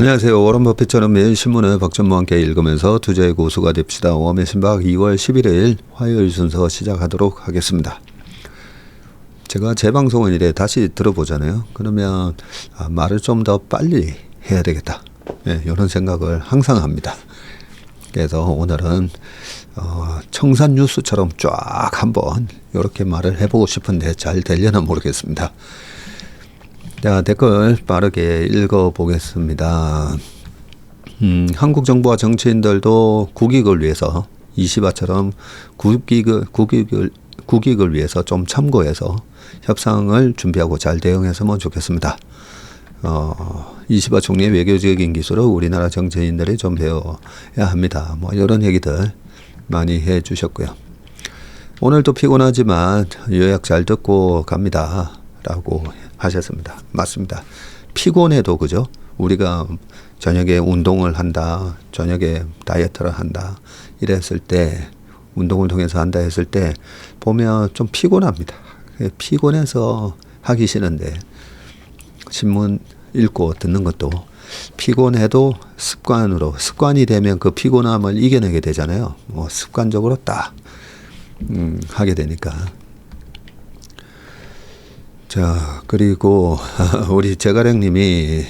안녕하세요. 워런 버핏처럼 매일 신문을 박전무와 함께 읽으면서 투자의 고수가 됩시다. 웜의 신박 2월 11일 화요일 순서 시작하도록 하겠습니다. 제가 제 방송을 이래 다시 들어보잖아요. 그러면 말을 좀 더 빨리 해야 되겠다. 이런 생각을 항상 합니다. 그래서 오늘은 청산 뉴스처럼 쫙 한번 이렇게 말을 해보고 싶은데 잘 되려나 모르겠습니다. 자, 댓글 빠르게 읽어보겠습니다. 한국 정부와 정치인들도 국익을 위해서 이시바처럼 국익을 위해서 좀 참고해서 협상을 준비하고 잘 대응했으면 좋겠습니다. 이시바 총리의 외교적인 기술을 우리나라 정치인들이 좀 배워야 합니다. 뭐 이런 얘기들 많이 해주셨고요. 오늘도 피곤하지만 요약 잘 듣고 갑니다. 라고 하셨습니다. 맞습니다. 피곤해도 그죠? 우리가 저녁에 운동을 한다, 저녁에 다이어트를 한다 이랬을 때, 운동을 통해서 한다 했을 때 보면 좀 피곤합니다. 피곤해서 하기 싫은데 신문 읽고 듣는 것도 피곤해도 습관이 되면 그 피곤함을 이겨내게 되잖아요. 뭐 습관적으로 딱 하게 되니까. 자, 그리고 우리 제가령님이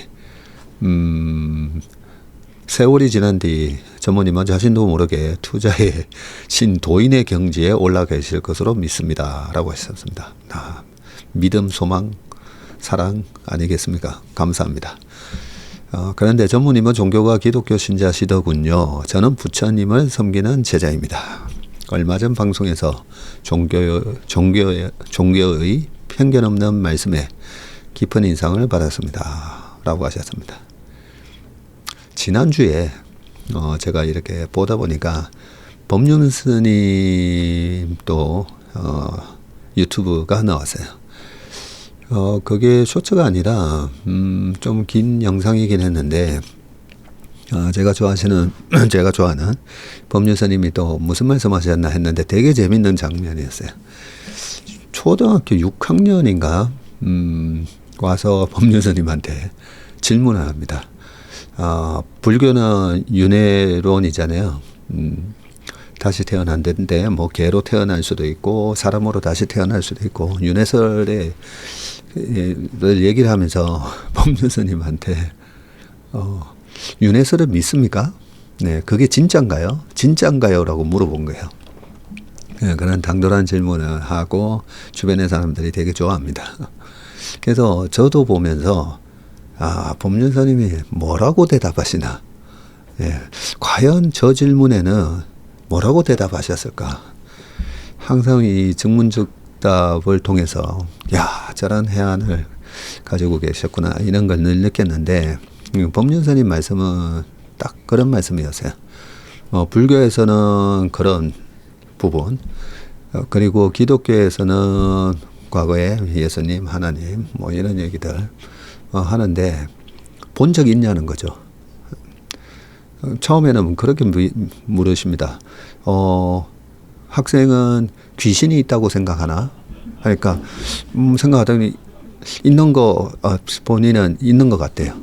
세월이 지난 뒤 전무님은 자신도 모르게 투자의 신도인의 경지에 올라가실 것으로 믿습니다. 라고 하셨습니다. 믿음, 소망, 사랑 아니겠습니까? 감사합니다. 그런데 전무님은 종교가 기독교 신자시더군요. 저는 부처님을 섬기는 제자입니다. 얼마 전 방송에서 종교의 편견 없는 말씀에 깊은 인상을 받았습니다. 라고 하셨습니다. 지난주에 제가 이렇게 보다 보니까 법륜 스님 또 유튜브가 나왔어요. 그게 쇼츠가 아니라 좀 긴 영상이긴 했는데 제가 좋아하는 법륜 스님이 또 무슨 말씀하셨나 했는데 되게 재밌는 장면이었어요. 초등학교 6학년인가 와서 법륜 스님한테 질문을 합니다. 불교는 윤회론이잖아요. 다시 태어난다는데 뭐 개로 태어날 수도 있고 사람으로 다시 태어날 수도 있고 윤회설에 얘기를 하면서 법륜 스님한테 윤회설을 믿습니까? 네, 그게 진짜인가요? 라고 물어본 거예요. 그런 당돌한 질문을 하고 주변의 사람들이 되게 좋아합니다. 그래서 저도 보면서 법륜 스님이 뭐라고 대답하시나? 과연 저 질문에는 뭐라고 대답하셨을까? 항상 이 증문즉답을 통해서 저런 해안을 가지고 계셨구나 이런 걸 늘 느꼈는데 법륜 스님 말씀은 딱 그런 말씀이었어요. 불교에서는 그런 부분, 그리고 기독교에서는 과거에 예수님, 하나님 뭐 이런 얘기들 하는데 본 적 있냐는 거죠. 처음에는 그렇게 물으십니다. 학생은 귀신이 있다고 생각하나? 그러니까 생각하더니 있는 거 본인은 있는 것 같대요.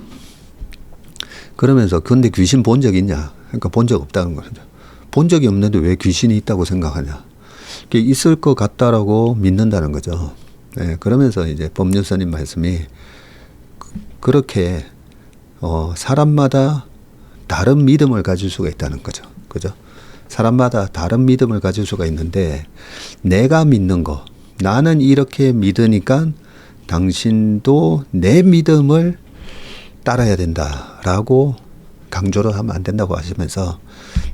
그러면서 근데 귀신 본 적 있냐? 그러니까 본 적 없다는 거죠. 본 적이 없는데 왜 귀신이 있다고 생각하냐? 있을 것 같다라고 믿는다는 거죠. 그러면서 이제 법륜 스님 말씀이 그렇게 사람마다 다른 믿음을 가질 수가 있다는 거죠. 그죠? 사람마다 다른 믿음을 가질 수가 있는데 내가 믿는 거, 나는 이렇게 믿으니까 당신도 내 믿음을 따라야 된다라고 강조를 하면 안 된다고 하시면서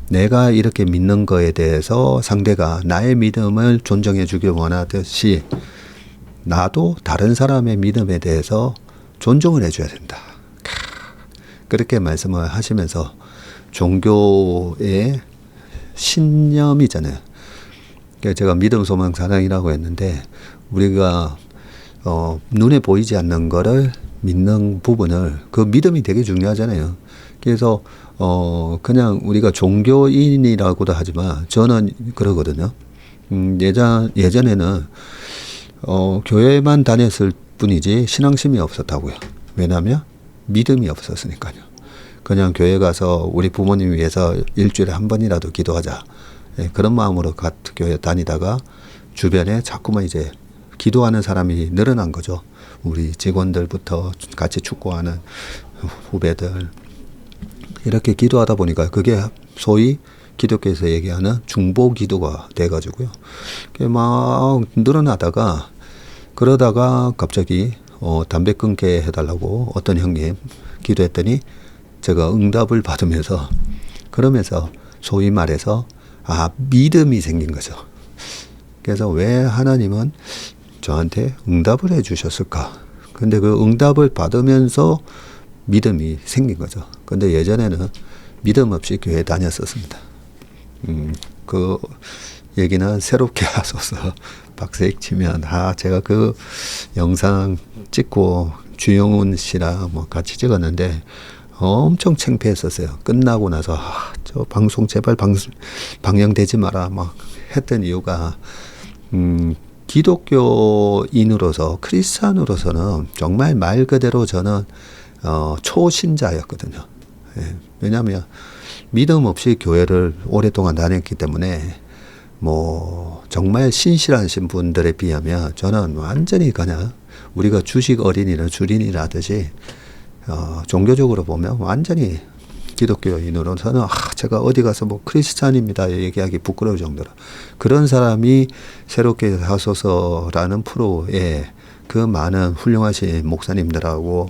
내가 이렇게 믿는 거에 대해서 상대가 나의 믿음을 존중해 주길 원하듯이 나도 다른 사람의 믿음에 대해서 존중을 해줘야 된다. 그렇게 말씀을 하시면서 종교의 신념이잖아요. 제가 믿음, 소망, 사랑이라고 했는데 우리가 눈에 보이지 않는 거를 믿는 부분을 그 믿음이 되게 중요하잖아요. 그래서 그냥 우리가 종교인이라고도 하지만 저는 그러거든요. 예전에는 교회만 다녔을 뿐이지 신앙심이 없었다고요. 왜냐하면 믿음이 없었으니까요. 그냥 교회 가서 우리 부모님 위해서 일주일에 한 번이라도 기도하자. 예, 그런 마음으로 교회 다니다가 주변에 자꾸만 이제 기도하는 사람이 늘어난 거죠. 우리 직원들부터 같이 축구하는 후배들. 이렇게 기도하다 보니까 그게 소위 기독교에서 얘기하는 중보 기도가 돼가지고요. 그게 막 늘어나다가 그러다가 갑자기 담배 끊게 해달라고 어떤 형님 기도했더니 제가 응답을 받으면서 그러면서 소위 말해서 믿음이 생긴 거죠. 그래서 왜 하나님은 저한테 응답을 해 주셨을까? 근데 그 응답을 받으면서 믿음이 생긴 거죠. 근데 예전에는 믿음 없이 교회 다녔었습니다. 그 얘기는 새롭게 하소서 박세익 치면 제가 그 영상 찍고 주영훈 씨랑 뭐 같이 찍었는데 엄청 창피했었어요. 끝나고 나서 저 방송 제발 방영되지 마라 막 했던 이유가 기독교인으로서 크리스찬으로서는 정말 말 그대로 저는 초신자였거든요. 예, 왜냐하면 믿음 없이 교회를 오랫동안 다녔기 때문에 뭐 정말 신실하신 분들에 비하면 저는 완전히 그냥 우리가 주식 어린이나 주린이라 하듯이 종교적으로 보면 완전히 기독교인으로서는 제가 어디 가서 뭐 크리스찬입니다 얘기하기 부끄러울 정도로 그런 사람이 새롭게 하소서라는 프로에 그 많은 훌륭하신 목사님들하고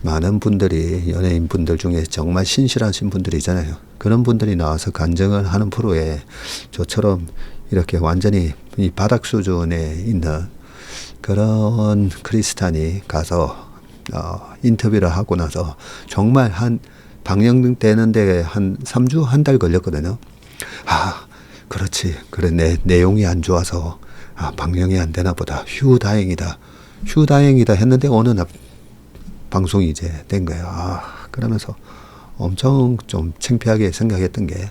많은 분들이 연예인 분들 중에 정말 신실하신 분들이잖아요. 그런 분들이 나와서 간증을 하는 프로에 저처럼 이렇게 완전히 이 바닥 수준에 있는 그런 크리스찬이 가서 인터뷰를 하고 나서 정말 방영되는데 한 3주, 한 달 걸렸거든요. 그렇지. 그래, 내용이 안 좋아서, 방영이 안 되나 보다. 다행이다. 다행이다 했는데, 어느 날 방송이 이제 된 거예요. 그러면서 엄청 좀 창피하게 생각했던 게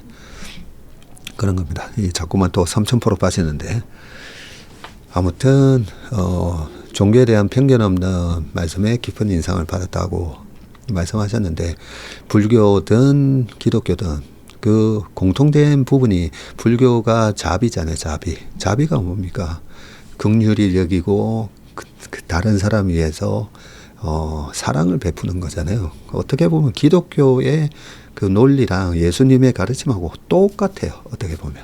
그런 겁니다. 자꾸만 또 3000% 빠지는데. 아무튼, 종교에 대한 편견 없는 말씀에 깊은 인상을 받았다고 말씀하셨는데 불교든 기독교든 그 공통된 부분이 불교가 자비잖아요. 자비가 뭡니까? 긍휼히 여기고 그 다른 사람 위해서 사랑을 베푸는 거잖아요. 어떻게 보면 기독교의 그 논리랑 예수님의 가르침하고 똑같아요. 어떻게 보면.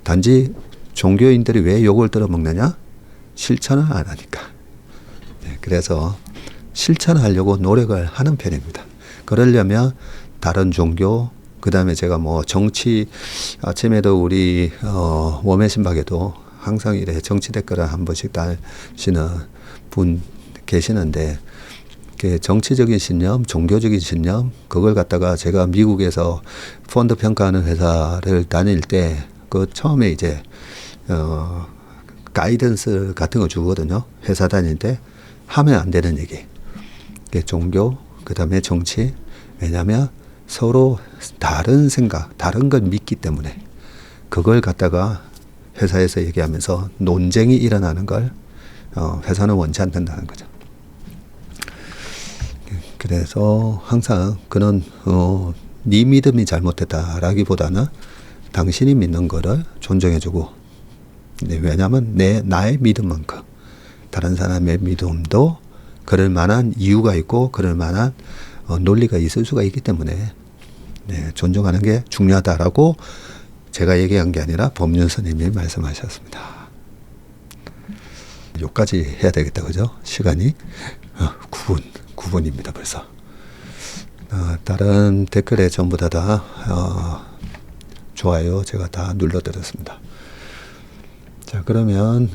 단지 종교인들이 왜 욕을 들어먹느냐? 실천을 안 하니까. 네, 그래서 실천하려고 노력을 하는 편입니다. 그러려면 다른 종교, 그 다음에 제가 뭐 정치, 아침에도 우리 웜의 신박에도 항상 이래 정치 댓글을 한 번씩 다시는 분 계시는데 그 정치적인 신념, 종교적인 신념 그걸 갖다가 제가 미국에서 펀드 평가하는 회사를 다닐 때 그 처음에 이제 가이던스 같은 거 주거든요. 회사 다닐 때 하면 안 되는 얘기. 종교, 그 다음에 정치. 왜냐하면 서로 다른 생각, 다른 걸 믿기 때문에 그걸 갖다가 회사에서 얘기하면서 논쟁이 일어나는 걸 회사는 원치 않는다는 거죠. 그래서 항상 그런 네 믿음이 잘못됐다라기보다는 당신이 믿는 거를 존중해주고 왜냐하면 나의 믿음만큼 다른 사람의 믿음도 그럴 만한 이유가 있고 그럴 만한 논리가 있을 수가 있기 때문에 존중하는 게 중요하다라고 제가 얘기한 게 아니라 법륜 스님이 말씀하셨습니다. 여기까지 해야 되겠다 그죠? 시간이 9분입니다 벌써. 다른 댓글에 전부 다 좋아요 제가 다 눌러드렸습니다. 자 그러면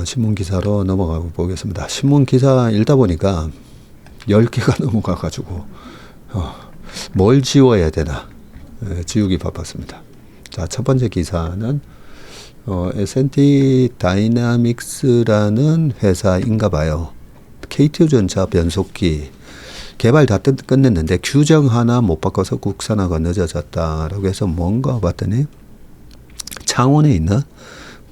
신문기사로 넘어가 보겠습니다. 신문기사 읽다 보니까 10개가 넘어가가지고 뭘 지워야 되나 지우기 바빴습니다. 자 첫 번째 기사는 S&T 다이나믹스라는 회사인가 봐요. K2전자 변속기 개발 다 끝냈는데 규정 하나 못 바꿔서 국산화가 늦어졌다라고 해서 뭔가 봤더니 창원에 있는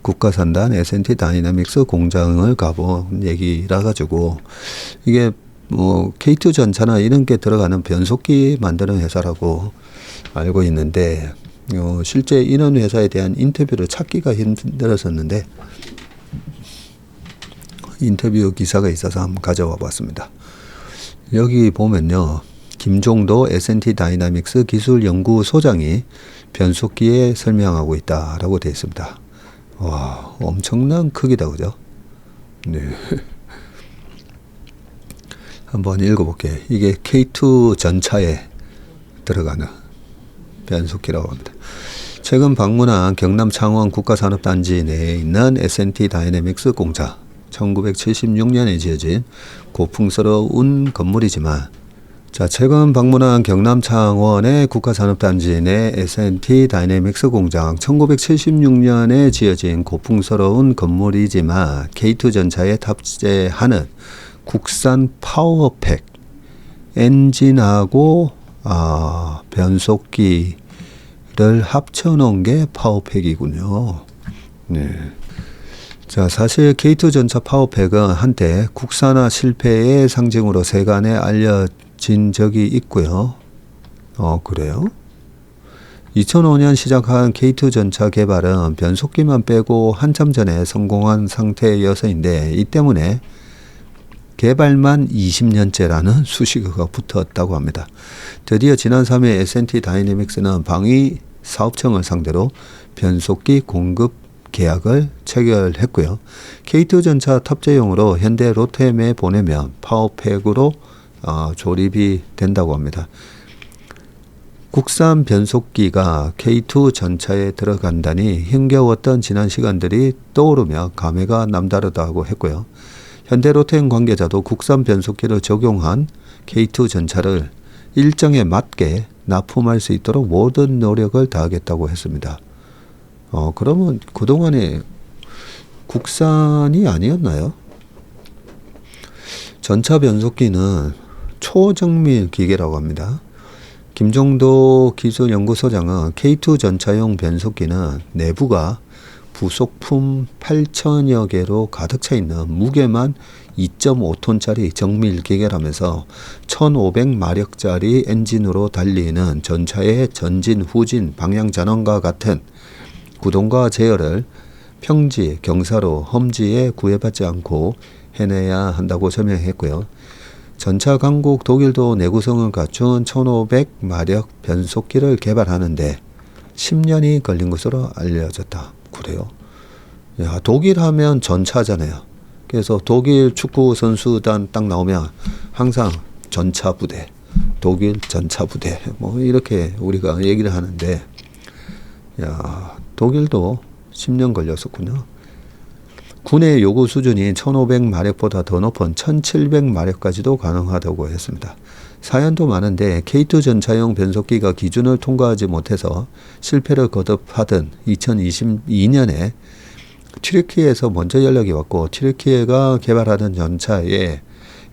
국가산단 S&T 다이나믹스 공장을 가본 얘기라 가지고 이게 뭐 K2 전차나 이런 게 들어가는 변속기 만드는 회사라고 알고 있는데 실제 이런 회사에 대한 인터뷰를 찾기가 힘들었었는데 인터뷰 기사가 있어서 한번 가져와 봤습니다. 여기 보면요. 김종도 S&T 다이나믹스 기술연구소장이 변속기에 설명하고 있다라고 되어 있습니다. 와, 엄청난 크기다, 그죠? 네. 한번 읽어볼게요. 이게 K2 전차에 들어가는 변속기라고 합니다. 최근 방문한 경남 창원 국가산업단지 내에 있는 S&T 다이내믹스 공장. 1976년에 지어진 고풍스러운 건물이지만 최근 방문한 경남 창원의 국가산업단지 내 S&T 다이내믹스 공장 1976년에 지어진 고풍스러운 건물이지만 K2 전차에 탑재하는 국산 파워팩 엔진하고 변속기를 합쳐놓은 게 파워팩이군요. 네. 자, 사실 K2 전차 파워팩은 한때 국산화 실패의 상징으로 세간에 알려진 적이 있고요. 그래요? 2005년 시작한 K2 전차 개발은 변속기만 빼고 한참 전에 성공한 상태여서인데 이 때문에 개발만 20년째라는 수식어가 붙었다고 합니다. 드디어 지난 3일 S&T 다이내믹스는 방위 사업청을 상대로 변속기 공급 계약을 체결했고요. K2 전차 탑재용으로 현대 로템에 보내면 파워팩으로 조립이 된다고 합니다. 국산 변속기가 K2 전차에 들어간다니 힘겨웠던 지난 시간들이 떠오르며 감회가 남다르다고 했고요. 현대 로템 관계자도 국산 변속기를 적용한 K2 전차를 일정에 맞게 납품할 수 있도록 모든 노력을 다하겠다고 했습니다. 그러면 그동안에 국산이 아니었나요? 전차 변속기는 초정밀 기계라고 합니다. 김종도 기술연구소장은 K2 전차용 변속기는 내부가 부속품 8천여 개로 가득 차 있는 무게만 2.5톤짜리 정밀 기계라면서 1500마력짜리 엔진으로 달리는 전차의 전진, 후진, 방향 전환과 같은 구동과 제어를 평지, 경사로, 험지에 구애받지 않고 해내야 한다고 설명했고요. 전차 강국 독일도 내구성을 갖춘 1500마력 변속기를 개발하는데 10년이 걸린 것으로 알려졌다. 그래요? 야, 독일 하면 전차잖아요. 그래서 독일 축구 선수단 딱 나오면 항상 전차 부대, 독일 전차 부대 뭐 이렇게 우리가 얘기를 하는데 야, 독일도 10년 걸렸었군요. 군의 요구 수준인 1500마력보다 더 높은 1700마력까지도 가능하다고 했습니다. 사연도 많은데 K2 전차용 변속기가 기준을 통과하지 못해서 실패를 거듭하던 2022년에 튀르키예에서 먼저 연락이 왔고 튀르키예가 개발하는 전차에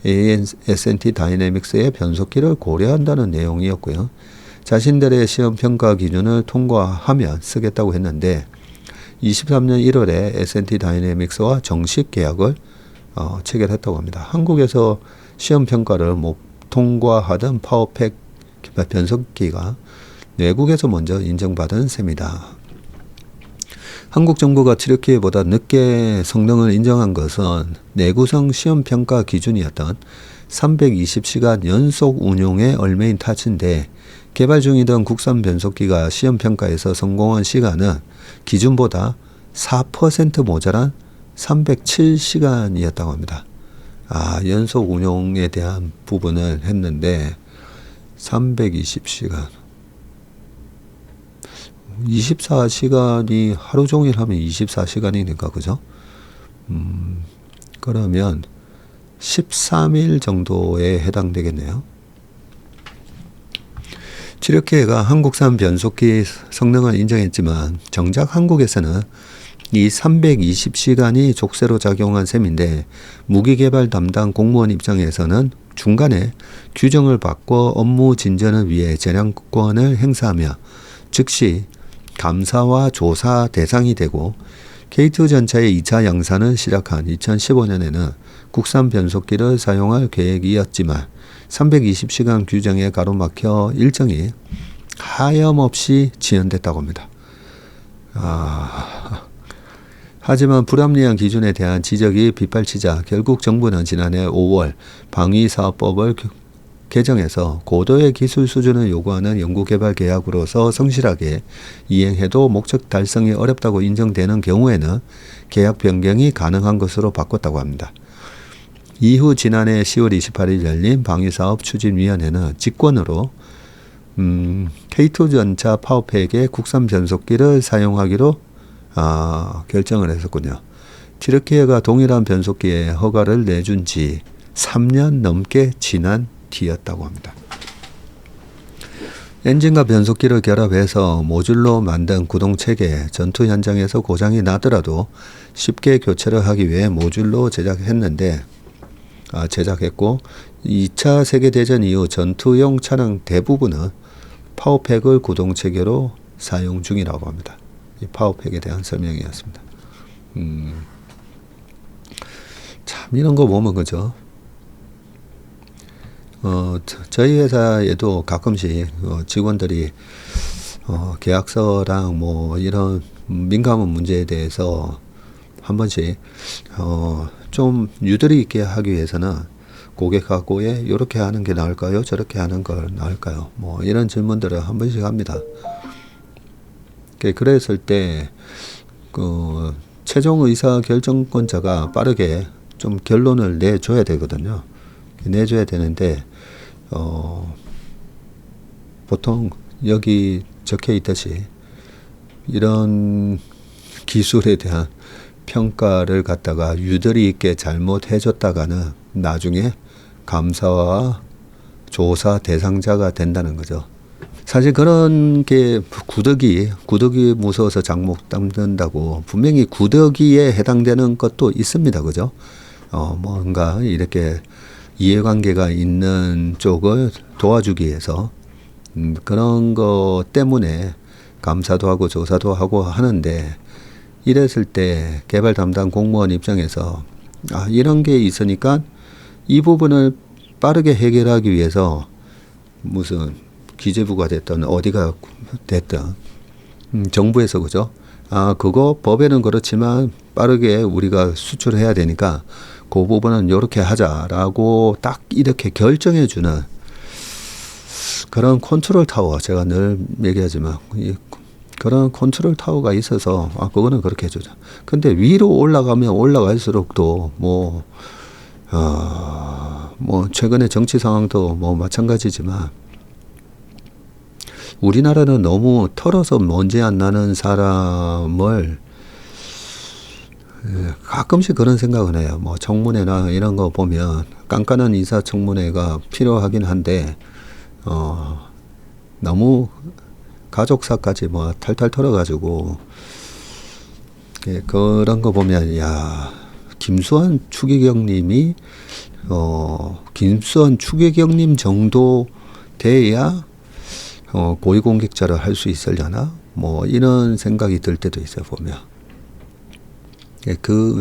S&T 다이내믹스의 변속기를 고려한다는 내용이었고요. 자신들의 시험 평가 기준을 통과하면 쓰겠다고 했는데 23년 1월에 S&T 다이내믹스와 정식 계약을 체결했다고 합니다. 한국에서 시험 평가를 못 통과하던 파워팩 변속기가 외국에서 먼저 인정받은 셈이다. 한국 정부가 튀르키예보다 늦게 성능을 인정한 것은 내구성 시험 평가 기준이었던 320시간 연속 운용에 얽매인 탓인데 개발 중이던 국산 변속기가 시험 평가에서 성공한 시간은 기준보다 4% 모자란 307시간이었다고 합니다. 연속 운용에 대한 부분을 했는데 320시간 24시간이 하루 종일 하면 24시간이니까 그죠? 그러면 13일 정도에 해당되겠네요. 튀르키예가 한국산 변속기 성능을 인정했지만 정작 한국에서는 이 320시간이 족쇄로 작용한 셈인데 무기개발 담당 공무원 입장에서는 중간에 규정을 바꿔 업무 진전을 위해 재량권을 행사하며 즉시 감사와 조사 대상이 되고 K2 전차의 2차 양산을 시작한 2015년에는 국산 변속기를 사용할 계획이었지만 320시간 규정에 가로막혀 일정이 하염없이 지연됐다고 합니다. 하지만 불합리한 기준에 대한 지적이 빗발치자 결국 정부는 지난해 5월 방위사업법을 개정해서 고도의 기술 수준을 요구하는 연구개발 계약으로서 성실하게 이행해도 목적 달성이 어렵다고 인정되는 경우에는 계약 변경이 가능한 것으로 바꿨다고 합니다. 이후 지난해 10월 28일 열린 방위사업 추진위원회는 직권으로 K2 전차 파워팩의 국산 변속기를 사용하기로 결정을 했었군요. 튀르키예가 동일한 변속기에 허가를 내준 지 3년 넘게 지난 뒤였다고 합니다. 엔진과 변속기를 결합해서 모듈로 만든 구동체계, 전투 현장에서 고장이 나더라도 쉽게 교체를 하기 위해 모듈로 제작했고 2차 세계대전 이후 전투용 차량 대부분은 파워팩을 구동체계로 사용 중이라고 합니다. 이 파워팩에 대한 설명이었습니다. 참 이런 거 보면 그죠? 저희 회사에도 가끔씩 직원들이 계약서랑 뭐 이런 민감한 문제에 대해서 한 번씩 좀 유도리 있게 하기 위해서는 고객하고 이렇게 하는 게 나을까요? 저렇게 하는 걸 나을까요? 뭐 이런 질문들을 한 번씩 합니다. 그랬을 때 최종 의사 결정권자가 빠르게 좀 결론을 내줘야 되거든요. 내줘야 되는데 보통 여기 적혀 있듯이 이런 기술에 대한 평가를 갖다가 유도리 있게 잘못해줬다가는 나중에 감사와 조사 대상자가 된다는 거죠. 사실 그런 게 구더기 무서워서 장목 담는다고 분명히 구더기에 해당되는 것도 있습니다. 그죠? 뭔가 이렇게 이해관계가 있는 쪽을 도와주기 위해서 그런 것 때문에 감사도 하고 조사도 하고 하는데 이랬을 때 개발 담당 공무원 입장에서 이런 게 있으니까 이 부분을 빠르게 해결하기 위해서 무슨 기재부가 됐든 어디가 됐든 정부에서 그죠? 그거 법에는 그렇지만 빠르게 우리가 수출해야 되니까 그 부분은 이렇게 하자라고 딱 이렇게 결정해 주는 그런 컨트롤 타워, 제가 늘 얘기하지만 그런 컨트롤 타워가 있어서 그거는 그렇게 해주자. 근데 위로 올라가면 올라갈수록 또 뭐 최근에 정치 상황도 뭐 마찬가지지만 우리나라는 너무 털어서 먼지 안 나는 사람을 가끔씩 그런 생각을 해요. 뭐 청문회나 이런 거 보면 깐깐한 인사청문회가 필요하긴 한데 너무 가족사까지 뭐 탈탈 털어가지고 그런 거 보면 김수환 추기경님이 김수환 추기경님 정도 돼야 고위공직자를 할 수 있으려나 뭐 이런 생각이 들 때도 있어요. 보면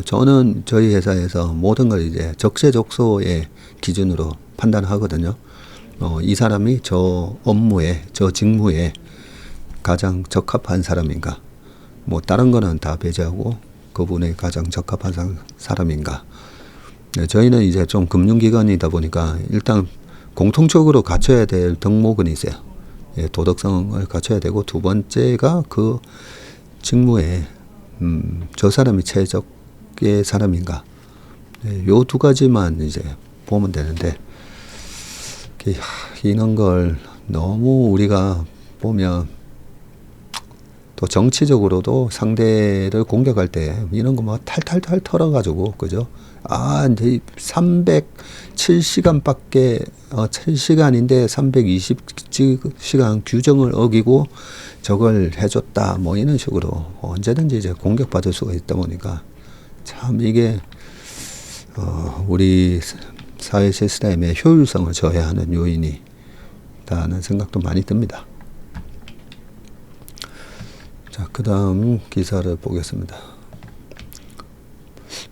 저는 저희 회사에서 모든 걸 이제 적재적소의 기준으로 판단하거든요. 이 사람이 저 업무에 저 직무에 가장 적합한 사람인가, 뭐 다른 거는 다 배제하고 그분에 가장 적합한 사람인가. 저희는 이제 좀 금융기관이다 보니까 일단 공통적으로 갖춰야 될 덕목은 있어요. 도덕성을 갖춰야 되고 두 번째가 그 직무에 저 사람이 최적의 사람인가. 요 두 가지만 이제 보면 되는데 이런 걸 너무 우리가 보면 또 정치적으로도 상대를 공격할 때 이런 거 막 탈탈탈 털어가지고 그죠? 이제 307시간밖에 7시간인데 320시간 규정을 어기고 저걸 해줬다 뭐 이런 식으로 언제든지 이제 공격받을 수가 있다 보니까 참 이게 우리 사회 시스템의 효율성을 저해하는 요인이다는 생각도 많이 듭니다. 자, 그 다음 기사를 보겠습니다.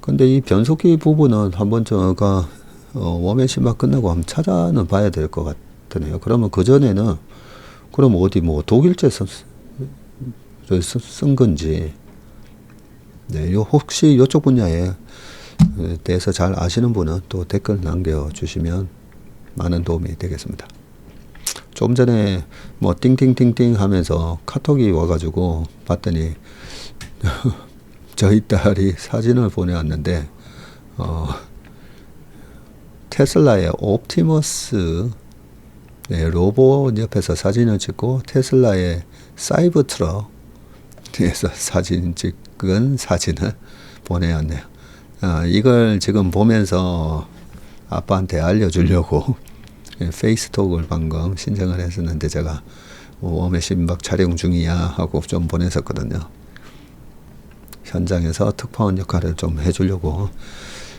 근데 이 변속기 부분은 한번 제가 웜앤 심박 끝나고 한번 찾아는 봐야 될 것 같으네요. 그러면 그 전에는 그럼 어디 뭐 독일제 쓴 건지, 네, 혹시 이쪽 분야에 대해서 잘 아시는 분은 또 댓글 남겨주시면 많은 도움이 되겠습니다. 좀 전에 뭐 띵띵띵띵 하면서 카톡이 와가지고 봤더니 저희 딸이 사진을 보내왔는데 테슬라의 옵티머스, 네, 로봇 옆에서 사진을 찍고 테슬라의 사이버트럭에서 사진 찍은 사진을 보내왔네요. 이걸 지금 보면서 아빠한테 알려주려고 페이스톡을 방금 신청을 했었는데 제가 웜의 심박 촬영 중이야 하고 좀 보냈었거든요. 현장에서 특파원 역할을 좀 해주려고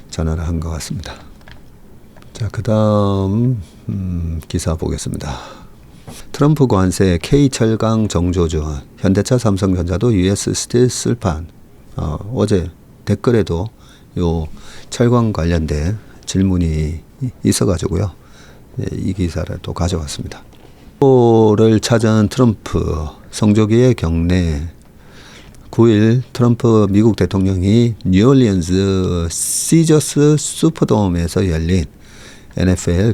전화를 한 것 같습니다. 자, 그 다음 기사 보겠습니다. 트럼프 관세 K철강 정조주, 현대차 삼성전자도 US 스틸 쓸판. 어제 댓글에도 요 철강 관련된 질문이 있어가지고요. 이 기사를 또 가져왔습니다. 를 찾은 트럼프 성조기의 경례. 9일 트럼프 미국 대통령이 뉴올리언스 시저스 슈퍼돔에서 열린 NFL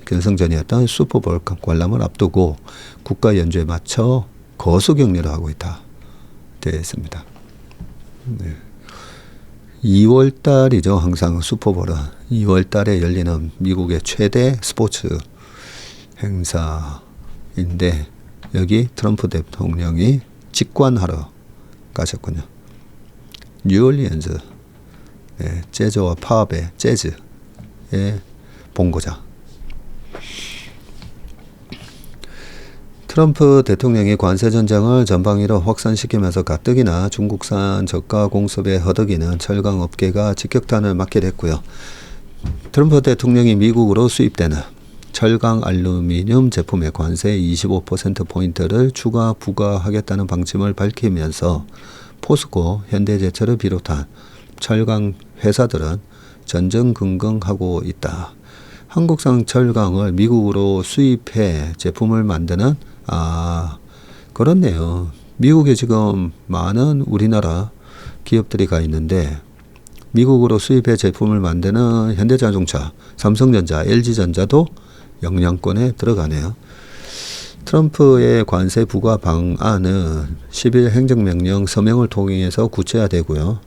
결승전이었던 슈퍼볼 관람을 앞두고 국가 연주에 맞춰 거수 격리를 하고 있다 되어 있습니다. 네. 2월 달이죠. 항상 슈퍼볼은 2월 달에 열리는 미국의 최대 스포츠 행사인데 여기 트럼프 대통령이 직관하러 가셨군요. 뉴올리언스, 네, 재즈와 팝의 재즈의 본고장. 트럼프 대통령이 관세 전쟁을 전방위로 확산시키면서 가뜩이나 중국산 저가 공습에 허덕이는 철강 업계가 직격탄을 맞게 됐고요. 트럼프 대통령이 미국으로 수입되는 철강 알루미늄 제품의 관세 25%포인트를 추가 부과하겠다는 방침을 밝히면서 포스코, 현대제철을 비롯한 철강 회사들은 전전긍긍하고 있다. 한국산 철강을 미국으로 수입해 제품을 만드는 그렇네요. 미국에 지금 많은 우리나라 기업들이 가 있는데 미국으로 수입해 제품을 만드는 현대자동차, 삼성전자, LG전자도 영향권에 들어가네요. 트럼프의 관세 부과 방안은 10일 행정명령 서명을 통해서 구체화되고요.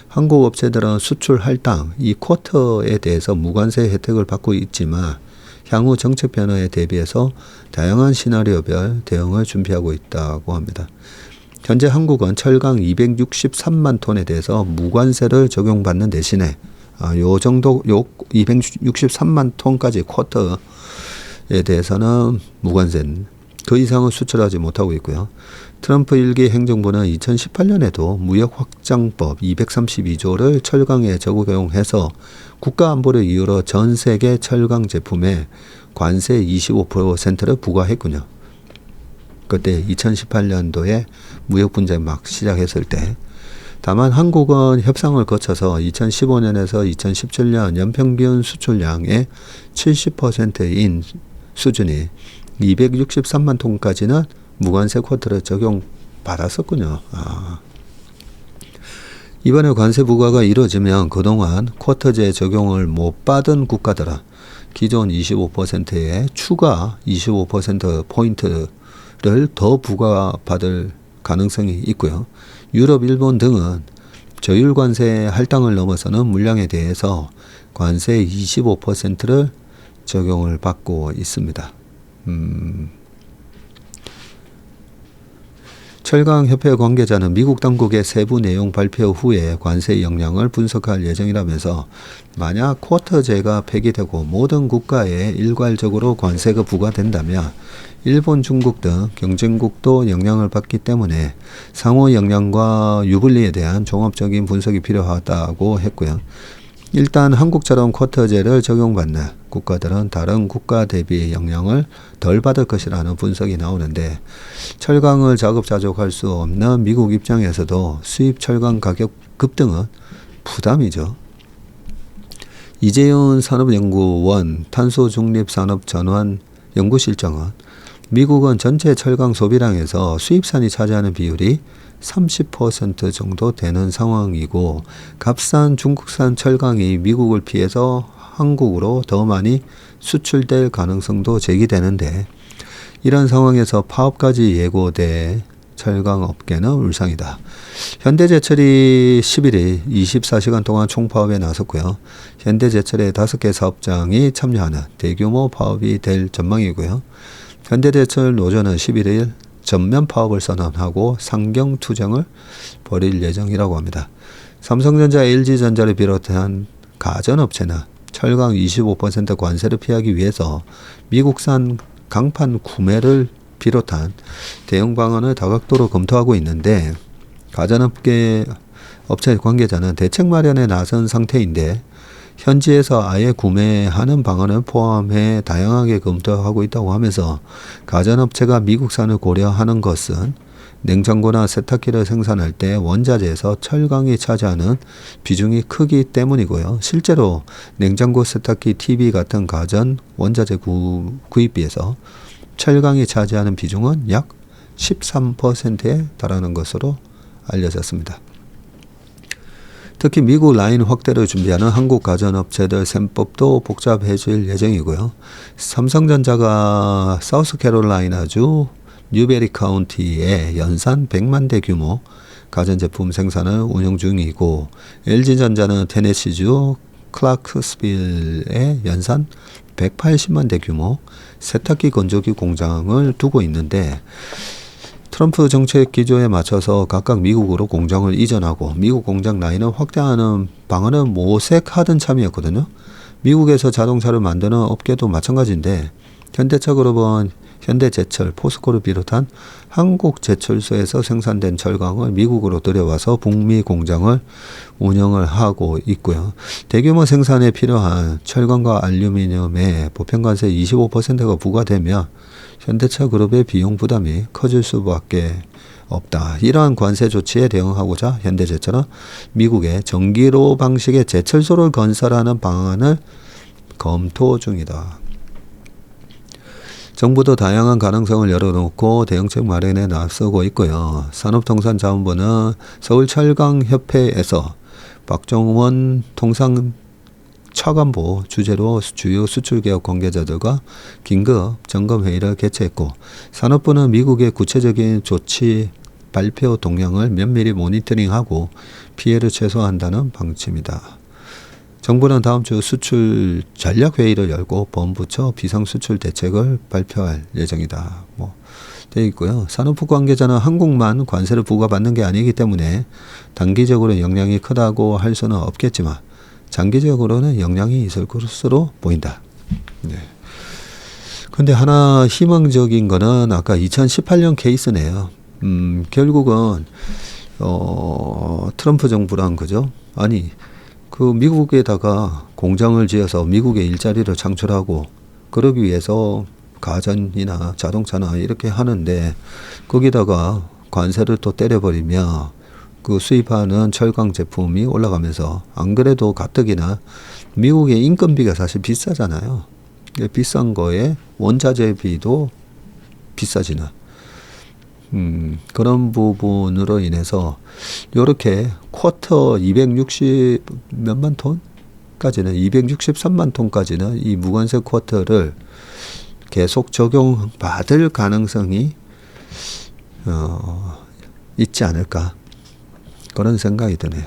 한국 업체들은 수출 할당, 이 쿼터에 대해서 무관세 혜택을 받고 있지만 향후 정책 변화에 대비해서 다양한 시나리오별 대응을 준비하고 있다고 합니다. 현재 한국은 철강 263만 톤에 대해서 무관세를 적용받는 대신에 요 263만 톤까지 쿼터에 대해서는 무관세, 그 이상은 수출하지 못하고 있고요. 트럼프 1기 행정부는 2018년에도 무역확장법 232조를 철강에 적용해서 국가안보를 이유로 전 세계 철강 제품에 관세 25%를 부과했군요. 그때 2018년도에 무역 분쟁 막 시작했을 때. 다만 한국은 협상을 거쳐서 2015년에서 2017년 연평균 수출량의 70%인 수준이 263만 톤까지는 무관세 쿼터를 적용받았었군요. 이번에 관세 부과가 이루어지면 그동안 쿼터제 적용을 못 받은 국가들은 기존 25%에 추가 25%포인트를 더 부과받을 가능성이 있고요. 유럽, 일본 등은 저율 관세 할당을 넘어서는 물량에 대해서 관세 25%를 적용을 받고 있습니다. 철강협회 관계자는 미국 당국의 세부 내용 발표 후에 관세 영향을 분석할 예정이라면서 만약 쿼터제가 폐기되고 모든 국가에 일괄적으로 관세가 부과된다면 일본, 중국 등 경쟁국도 영향을 받기 때문에 상호 영향과 유불리에 대한 종합적인 분석이 필요하다고 했고요. 일단 한국처럼 쿼터제를 적용받는 국가들은 다른 국가 대비 영향을 덜 받을 것이라는 분석이 나오는데, 철강을 자급자족할 수 없는 미국 입장에서도 수입 철강 가격 급등은 부담이죠. 이재훈 산업연구원 탄소중립산업전환 연구실장은 미국은 전체 철강 소비량에서 수입산이 차지하는 비율이 30% 정도 되는 상황이고, 값싼 중국산 철강이 미국을 피해서 한국으로 더 많이 수출될 가능성도 제기되는데, 이런 상황에서 파업까지 예고돼 철강 업계는 울상이다. 현대제철이 11일 24시간 동안 총파업에 나섰고요. 현대제철의 5개 사업장이 참여하는 대규모 파업이 될 전망이고요. 현대제철 노조는 11일 전면 파업을 선언하고 상경투쟁을 벌일 예정이라고 합니다. 삼성전자, LG전자를 비롯한 가전업체는 철강 25% 관세를 피하기 위해서 미국산 강판 구매를 비롯한 대응 방안을 다각도로 검토하고 있는데, 가전업계 업체 관계자는 대책 마련에 나선 상태인데, 현지에서 아예 구매하는 방안을 포함해 다양하게 검토하고 있다고 하면서, 가전업체가 미국산을 고려하는 것은 냉장고나 세탁기를 생산할 때 원자재에서 철강이 차지하는 비중이 크기 때문이고요. 실제로 냉장고, 세탁기, TV 같은 가전 원자재 구입비에서 철강이 차지하는 비중은 약 13%에 달하는 것으로 알려졌습니다. 특히 미국 라인 확대를 준비하는 한국 가전업체들 셈법도 복잡해질 예정이고요. 삼성전자가 사우스캐롤라이나주 뉴베리 카운티에 연산 100만 대 규모 가전제품 생산을 운영 중이고, LG전자는 테네시주 클라크스빌에 연산 180만 대 규모 세탁기 건조기 공장을 두고 있는데, 트럼프 정책 기조에 맞춰서 각각 미국으로 공장을 이전하고 미국 공장 라인을 확대하는 방안을 모색하던 참이었거든요. 미국에서 자동차를 만드는 업계도 마찬가지인데, 현대차그룹은 현대제철, 포스코를 비롯한 한국 제철소에서 생산된 철강을 미국으로 들여와서 북미 공장을 운영을 하고 있고요. 대규모 생산에 필요한 철강과 알루미늄에 보편관세 25%가 부과되면 현대차그룹의 비용 부담이 커질 수밖에 없다. 이러한 관세 조치에 대응하고자 현대제철은 미국의 전기로 방식의 제철소를 건설하는 방안을 검토 중이다. 정부도 다양한 가능성을 열어놓고 대응책 마련에 나서고 있고요. 산업통상자원부는 서울철강협회에서 박정원 통상차관보 주재로 주요 수출개혁 관계자들과 긴급 점검회의를 개최했고, 산업부는 미국의 구체적인 조치 발표 동향을 면밀히 모니터링하고 피해를 최소화한다는 방침이다. 정부는 다음 주 수출 전략회의를 열고 범부처 비상수출 대책을 발표할 예정이다. 되어 있고요. 산업부 관계자는 한국만 관세를 부과받는 게 아니기 때문에 단기적으로 영향이 크다고 할 수는 없겠지만 장기적으로는 영향이 있을 것으로 보인다. 네. 근데 하나 희망적인 거는 아까 2018년 케이스네요. 결국은 트럼프 정부란 거죠. 아니, 그 미국에다가 공장을 지어서 미국의 일자리를 창출하고 그러기 위해서 가전이나 자동차나 이렇게 하는데, 거기다가 관세를 또 때려버리면 그 수입하는 철강 제품이 올라가면서, 안 그래도 가뜩이나 미국의 인건비가 사실 비싸잖아요. 비싼 거에 원자재비도 비싸지는 그런 부분으로 인해서 이렇게 쿼터 260 몇만 톤까지는 263만 톤까지는 이 무관세 쿼터를 계속 적용받을 가능성이 있지 않을까, 그런 생각이 드네요.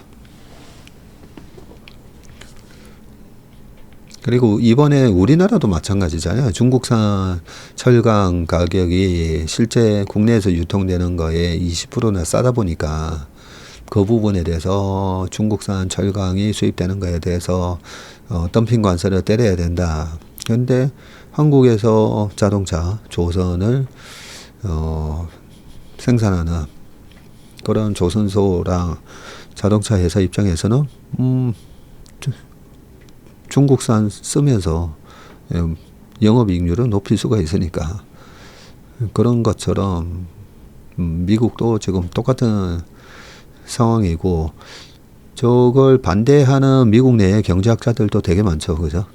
그리고 이번에 우리나라도 마찬가지잖아요. 중국산 철강 가격이 실제 국내에서 유통되는 거에 20%나 싸다 보니까 그 부분에 대해서 중국산 철강이 수입되는 거에 대해서 덤핑 관세를 때려야 된다. 그런데 한국에서 자동차, 조선을 생산하는 그런 조선소랑 자동차 회사 입장에서는 중국산 쓰면서 영업이익률을 높일 수가 있으니까. 그런 것처럼 미국도 지금 똑같은 상황이고, 저걸 반대하는 미국 내의 경제학자들도 되게 많죠. 그죠?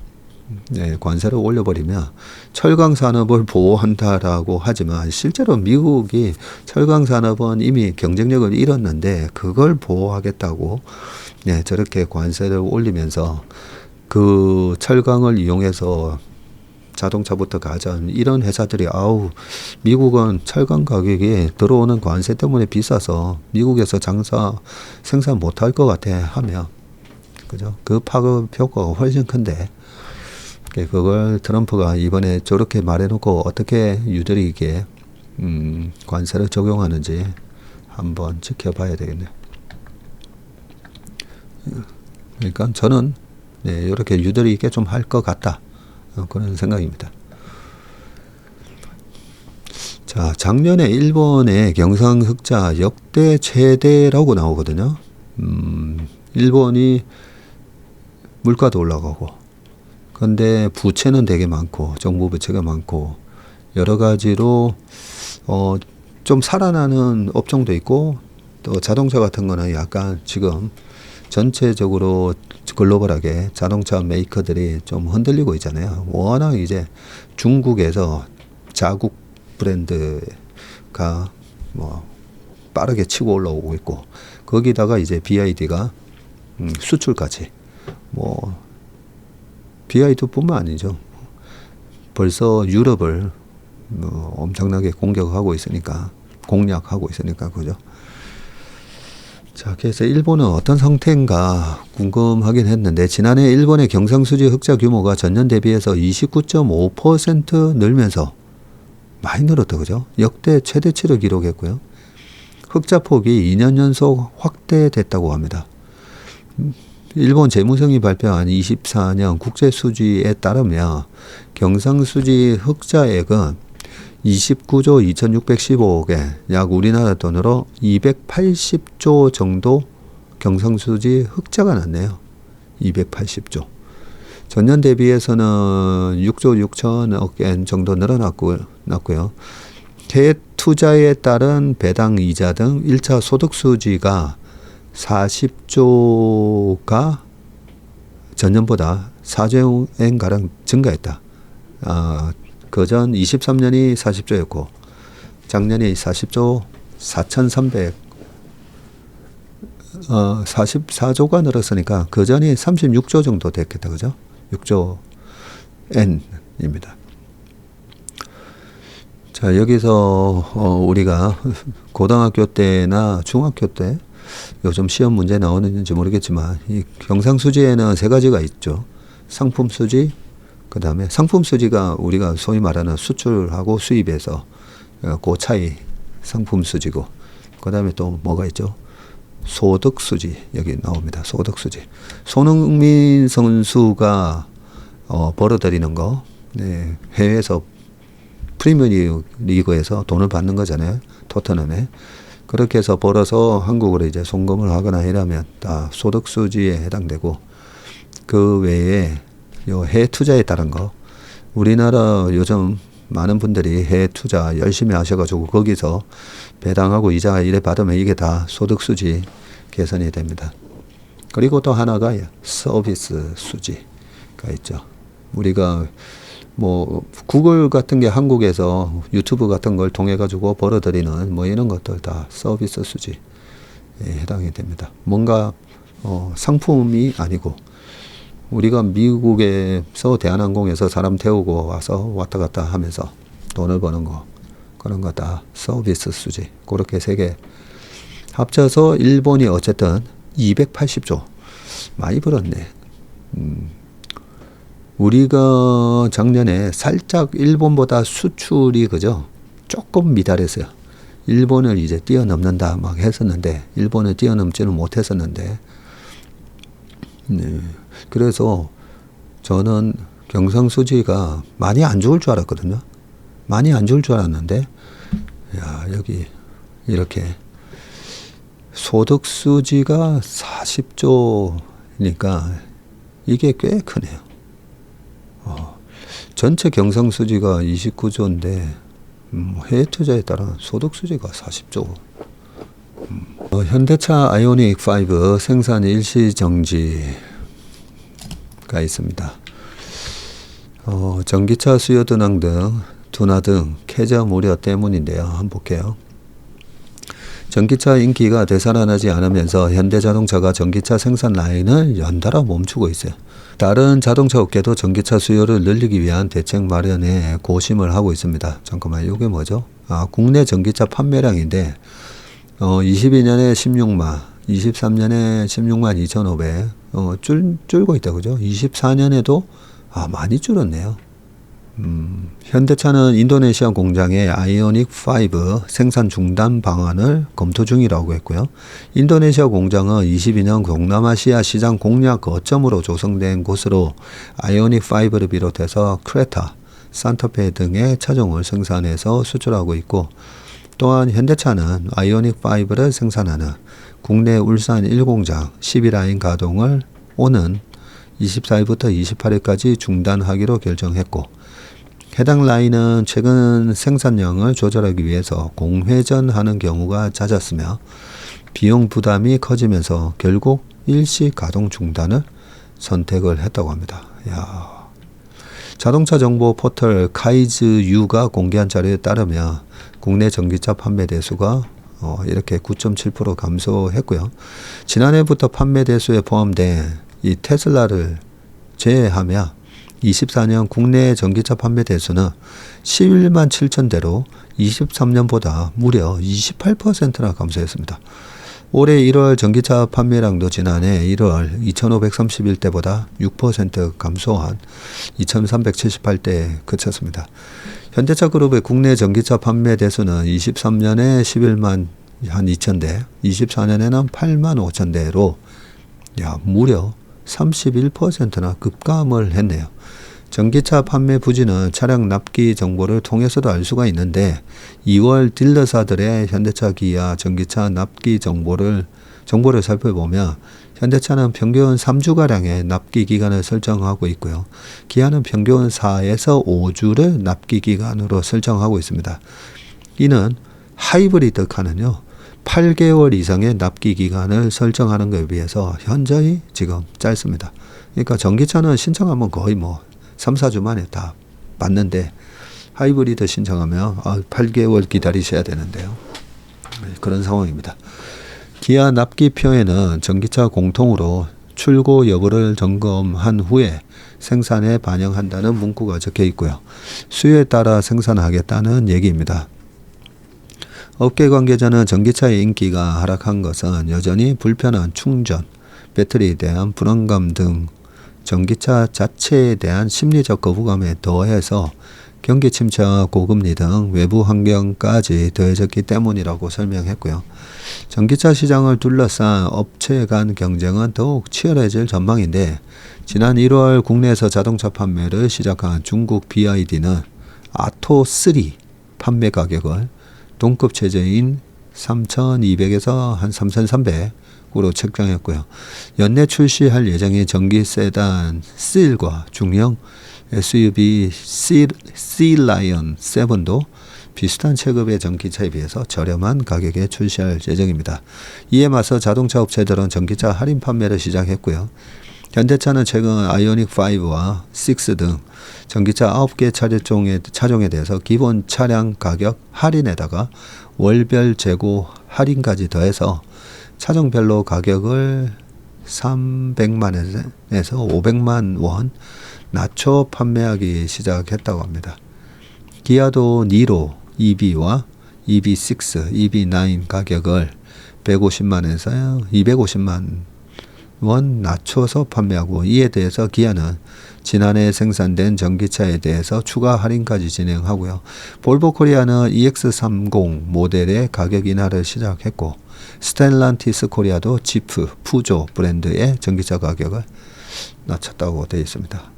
네, 관세를 올려버리면 철강 산업을 보호한다라고 하지만 실제로 미국이 철강 산업은 이미 경쟁력을 잃었는데 그걸 보호하겠다고 네, 저렇게 관세를 올리면서 그 철강을 이용해서 자동차부터 가전 이런 회사들이 아우 미국은 철강 가격이 들어오는 관세 때문에 비싸서 미국에서 생산 못할 것 같아 하며 그죠? 그 파급 효과가 훨씬 큰데 그걸 트럼프가 이번에 저렇게 말해놓고 어떻게 유들이 있게 관세를 적용하는지 한번 지켜봐야 되겠네요. 그러니까 저는 네, 이렇게 유들이 있게 좀 할 것 같다. 그런 생각입니다. 자, 작년에 일본의 경상 흑자 역대 최대라고 나오거든요. 일본이 물가도 올라가고, 근데 부채는 되게 많고, 정부 부채가 많고, 여러 가지로, 좀 살아나는 업종도 있고, 또 자동차 같은 거는 약간 지금 전체적으로 글로벌하게 자동차 메이커들이 좀 흔들리고 있잖아요. 워낙 이제 중국에서 자국 브랜드가 뭐 빠르게 치고 올라오고 있고, 거기다가 이제 BYD가 수출까지 뭐 BYD뿐만 아니죠. 벌써 유럽을 엄청나게 공략하고 있으니까 그죠. 자, 그래서 일본은 어떤 상태인가 궁금하긴 했는데, 지난해 일본의 경상수지 흑자 규모가 전년 대비해서 29.5% 늘면서 많이 늘었다, 그죠? 역대 최대치를 기록했고요. 흑자 폭이 2년 연속 확대됐다고 합니다. 일본 재무성이 발표한 24년 국제수지에 따르면 경상수지 흑자액은 29조 2615억에 약 우리나라 돈으로 280조 정도 경상수지 흑자가 났네요. 280조. 전년 대비해서는 6조 6천억 엔 정도 늘어났고요. 해외 투자에 따른 배당 이자 등 1차 소득 수지가 40조가 전년보다 4조 엔가량 증가했다. 그전 23년이 40조였고 작년이 40조 44조가 늘었으니까 그전이 36조 정도 됐겠다. 그죠? 6조 N입니다. 자, 여기서 우리가 고등학교 때나 중학교 때 요즘 시험 문제 나오는지 모르겠지만 이 경상수지에는 세 가지가 있죠. 상품수지, 그 다음에 상품수지가 우리가 소위 말하는 수출하고 수입에서 그 차이 상품수지고, 그 다음에 또 뭐가 있죠? 소득수지, 여기 나옵니다. 소득수지. 손흥민 선수가 벌어들이는 거, 네, 해외에서 프리미어 리그에서 돈을 받는 거잖아요. 토트넘에. 그렇게 해서 벌어서 한국으로 이제 송금을 하거나 이러면 다 소득수지에 해당되고, 그 외에 요 해외 투자에 따른 거, 우리나라 요즘 많은 분들이 해외 투자 열심히 하셔가지고 거기서 배당하고 이자 이래 받으면 이게 다 소득수지 계산이 됩니다. 그리고 또 하나가 서비스 수지가 있죠. 우리가 뭐 구글 같은 게 한국에서 유튜브 같은 걸 통해 가지고 벌어들이는 뭐 이런 것들 다 서비스 수지에 해당이 됩니다. 뭔가 상품이 아니고 우리가 미국에서 대한항공에서 사람 태우고 와서 왔다 갔다 하면서 돈을 버는 거, 그런 거 다 서비스 수지. 그렇게 세 개 합쳐서 일본이 어쨌든 280조 많이 벌었네. 우리가 작년에 살짝 일본보다 수출이 그죠? 조금 미달했어요. 일본을 이제 뛰어넘는다 막 했었는데 일본을 뛰어넘지는 못했었는데, 네. 그래서 저는 경상수지가 많이 안 좋을 줄 알았거든요. 많이 안 좋을 줄 알았는데, 야, 여기 이렇게 소득수지가 40조니까 이게 꽤 크네요. 전체 경상 수지가 29조인데 해외 투자에 따라 소득 수지가 40조. 현대차 아이오닉 5 생산 일시 정지가 있습니다. 전기차 수요 둔화 등 캐저 우려 때문인데요. 한번 볼게요. 전기차 인기가 되살아나지 않으면서 현대자동차가 전기차 생산 라인을 연달아 멈추고 있어요. 다른 자동차 업계도 전기차 수요를 늘리기 위한 대책 마련에 고심을 하고 있습니다. 잠깐만, 이게 뭐죠? 국내 전기차 판매량인데 22년에 16만, 23년에 16만 2,500 줄고 있다, 그죠? 24년에도 많이 줄었네요. 현대차는 인도네시아 공장의 아이오닉 5 생산 중단 방안을 검토 중이라고 했고요. 인도네시아 공장은 22년 동남아시아 시장 공략 거점으로 조성된 곳으로 아이오닉 5를 비롯해서 크레타, 산타페 등의 차종을 생산해서 수출하고 있고, 또한 현대차는 아이오닉 5를 생산하는 국내 울산 1공장 12라인 가동을 오는 24일부터 28일까지 중단하기로 결정했고, 해당 라인은 최근 생산량을 조절하기 위해서 공회전하는 경우가 잦았으며 비용 부담이 커지면서 결국 일시 가동 중단을 선택을 했다고 합니다. 자동차 정보 포털 카이즈유가 공개한 자료에 따르면 국내 전기차 판매 대수가 이렇게 9.7% 감소했고요. 지난해부터 판매 대수에 포함된 이 테슬라를 제외하며 24년 국내 전기차 판매 대수는 11만 7천 대로 23년보다 무려 28%나 감소했습니다. 올해 1월 전기차 판매량도 지난해 1월 2,531대보다 6% 감소한 2,378대에 그쳤습니다. 현대차 그룹의 국내 전기차 판매 대수는 23년에 11만 한 2,000대, 24년에는 8만 5천 대로 무려 31%나 급감을 했네요. 전기차 판매 부진은 차량 납기 정보를 통해서도 알 수가 있는데 2월 딜러사들의 현대차, 기아 전기차 납기 정보를 살펴보면 현대차는 평균 3주가량의 납기 기간을 설정하고 있고요. 기아는 평균 4에서 5주를 납기 기간으로 설정하고 있습니다. 이는 하이브리드 카는요, 8개월 이상의 납기 기간을 설정하는 것에 비해서 현저히 지금 짧습니다. 그러니까 전기차는 신청하면 거의 3, 4주 만에 다 받는데 하이브리드 신청하면 8개월 기다리셔야 되는데요. 그런 상황입니다. 기아 납기표에는 전기차 공통으로 출고 여부를 점검한 후에 생산에 반영한다는 문구가 적혀 있고요. 수요에 따라 생산하겠다는 얘기입니다. 업계 관계자는 전기차의 인기가 하락한 것은 여전히 불편한 충전, 배터리에 대한 불안감 등 전기차 자체에 대한 심리적 거부감에 더해서 경기 침체와 고금리 등 외부 환경까지 더해졌기 때문이라고 설명했고요. 전기차 시장을 둘러싼 업체 간 경쟁은 더욱 치열해질 전망인데, 지난 1월 국내에서 자동차 판매를 시작한 중국 BYD는 아토3 판매 가격을 동급 체제인 3,200에서 한 3,300으로 책정했고요. 연내 출시할 예정인 전기 세단 스틸과 중형 SUV Sea-Lion 7도 비슷한 체급의 전기차에 비해서 저렴한 가격에 출시할 예정입니다. 이에 맞서 자동차 업체들은 전기차 할인 판매를 시작했고요. 현대차는 최근 아이오닉 5와 6 등 전기차 9개 차종에 대해서 기본 차량 가격 할인에다가 월별 재고 할인까지 더해서 차종별로 가격을 300만에서 500만 원 낮춰 판매하기 시작했다고 합니다. 기아도 니로 EV와 EV6, EV9 가격을 150만에서 250만 원 낮춰서 판매하고, 이에 대해서 기아는 지난해 생산된 전기차에 대해서 추가 할인까지 진행하고요. 볼보 코리아는 EX30 모델의 가격 인하를 시작했고, 스텔란티스 코리아도 지프, 푸조 브랜드의 전기차 가격을 낮췄다고 되어 있습니다.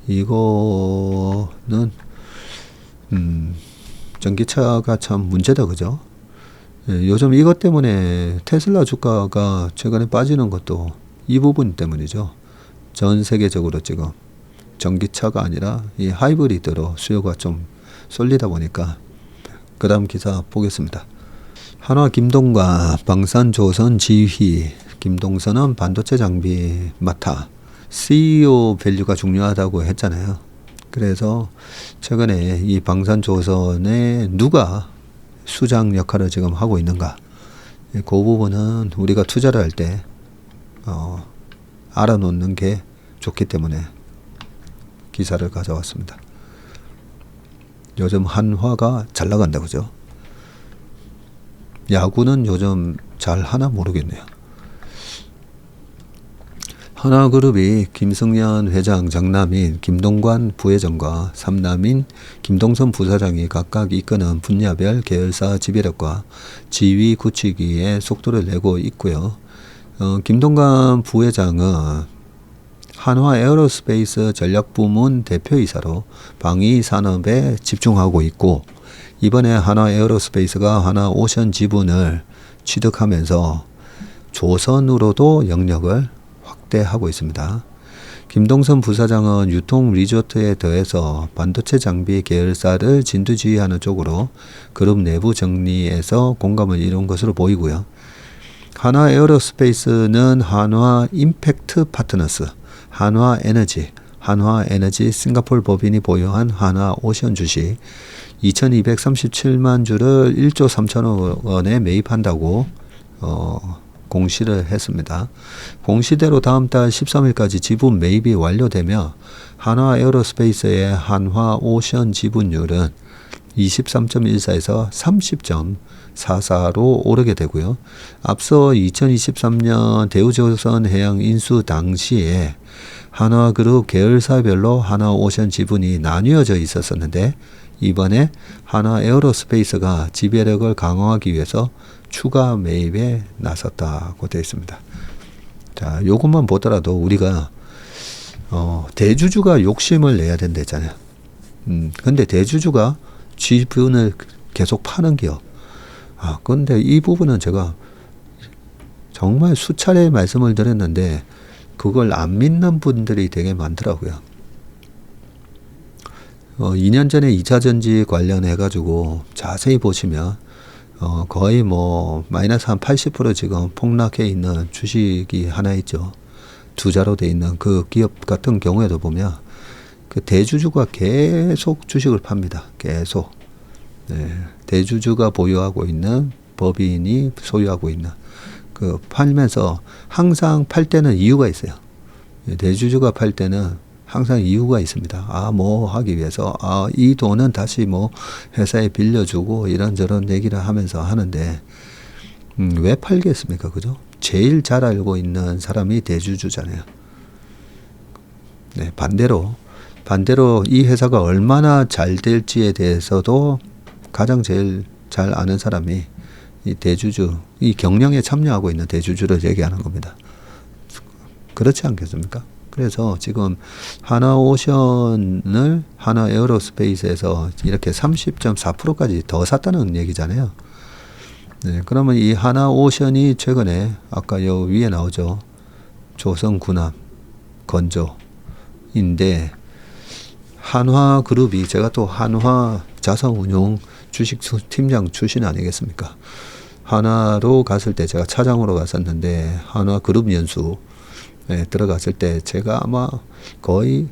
이거는 전기차가 참 문제다, 그죠? 요즘 이것 때문에 테슬라 주가가 최근에 빠지는 것도 이 부분 때문이죠. 전 세계적으로 지금 전기차가 아니라 이 하이브리드로 수요가 좀 쏠리다 보니까 그 다음 기사 보겠습니다. 한화 김동관 방산조선 지휘, 김동선은 반도체 장비 맡아. CEO 밸류가 중요하다고 했잖아요. 그래서 최근에 이 방산조선에 누가 수장 역할을 지금 하고 있는가, 그 부분은 우리가 투자를 할 때 알아놓는 게 좋기 때문에 기사를 가져왔습니다. 요즘 한화가 잘 나간다, 그죠? 야구는 요즘 잘 하나 모르겠네요. 한화그룹이 김승연 회장 장남인 김동관 부회장과 삼남인 김동선 부사장이 각각 이끄는 분야별 계열사 지배력과 지위 굳히기에 속도를 내고 있고요. 김동관 부회장은 한화 에어로스페이스 전략부문 대표이사로 방위 산업에 집중하고 있고, 이번에 한화 에어로스페이스가 한화 오션 지분을 취득하면서 조선으로도 영역을 확대하고 있습니다. 김동선 부사장은 유통 리조트에 더해서 반도체 장비 계열사를 진두지휘하는 쪽으로 그룹 내부 정리에서 공감을 이룬 것으로 보이고요. 한화 에어로스페이스는 한화 임팩트 파트너스, 한화 에너지 싱가포르 법인이 보유한 한화 오션 주식 2237만 주를 1조 3천억 원에 매입한다고 공시를 했습니다. 공시대로 다음 달 13일까지 지분 매입이 완료되며 한화 에어로스페이스의 한화 오션 지분율은 23.14에서 30.44로 오르게 되고요. 앞서 2023년 대우조선해양 인수 당시에 한화그룹 계열사별로 한화오션 지분이 나뉘어져 있었는데, 이번에 한화 에어로스페이스가 지배력을 강화하기 위해서 추가 매입에 나섰다고 되어 있습니다. 자, 요것만 보더라도 우리가 대주주가 욕심을 내야 된다잖아요. 근데 대주주가 지분을 계속 파는 기업. 근데 이 부분은 제가 정말 수차례 말씀을 드렸는데 그걸 안 믿는 분들이 되게 많더라고요. 2년 전에 2차전지 관련해 가지고 자세히 보시면 거의 뭐 마이너스 한 80% 지금 폭락해 있는 주식이 하나 있죠. 투자로 돼 있는 그 기업 같은 경우에도 보면 그 대주주가 계속 주식을 팝니다. 계속. 네. 대주주가 보유하고 있는, 법인이 소유하고 있는, 그 팔면서 항상 팔 때는 이유가 있어요. 대주주가 팔 때는 항상 이유가 있습니다. 뭐 하기 위해서, 이 돈은 다시 뭐 회사에 빌려주고 이런저런 얘기를 하면서 하는데, 왜 팔겠습니까? 그죠? 제일 잘 알고 있는 사람이 대주주잖아요. 네, 반대로 이 회사가 얼마나 잘 될지에 대해서도 가장 제일 잘 아는 사람이 이 대주주, 이 경영에 참여하고 있는 대주주를 얘기하는 겁니다. 그렇지 않겠습니까? 그래서 지금 한화오션을 한화 에어로스페이스에서 이렇게 30.4%까지 더 샀다는 얘기잖아요. 네, 그러면 이 한화오션이 최근에 아까 요 위에 나오죠. 조선군함 건조인데, 한화그룹이, 제가 또 한화 자산운용 주식 팀장 출신 아니겠습니까? 한화로 갔을 때 제가 차장으로 갔었는데, 한화그룹 연수 들어갔을 때 제가 아마 거의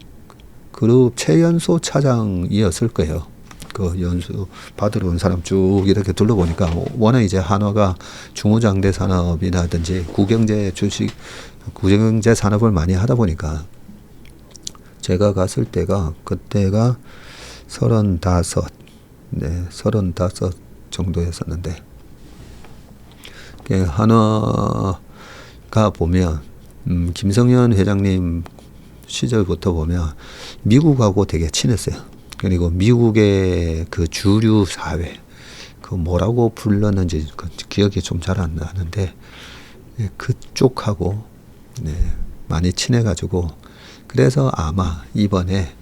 그룹 최연소 차장이었을 거예요. 그 연수 받으러 온 사람 쭉 이렇게 둘러보니까 워낙 이제 한화가 중후장대 산업이라든지 구경제 구경제 산업을 많이 하다 보니까 제가 갔을 때가 그때가 35 정도였었는데, 한화가 보면 김성현 회장님 시절부터 보면 미국하고 되게 친했어요. 그리고 미국의 그 주류 사회, 그 뭐라고 불렀는지 기억이 좀 잘 안 나는데, 그쪽하고 많이 친해가지고, 그래서 아마 이번에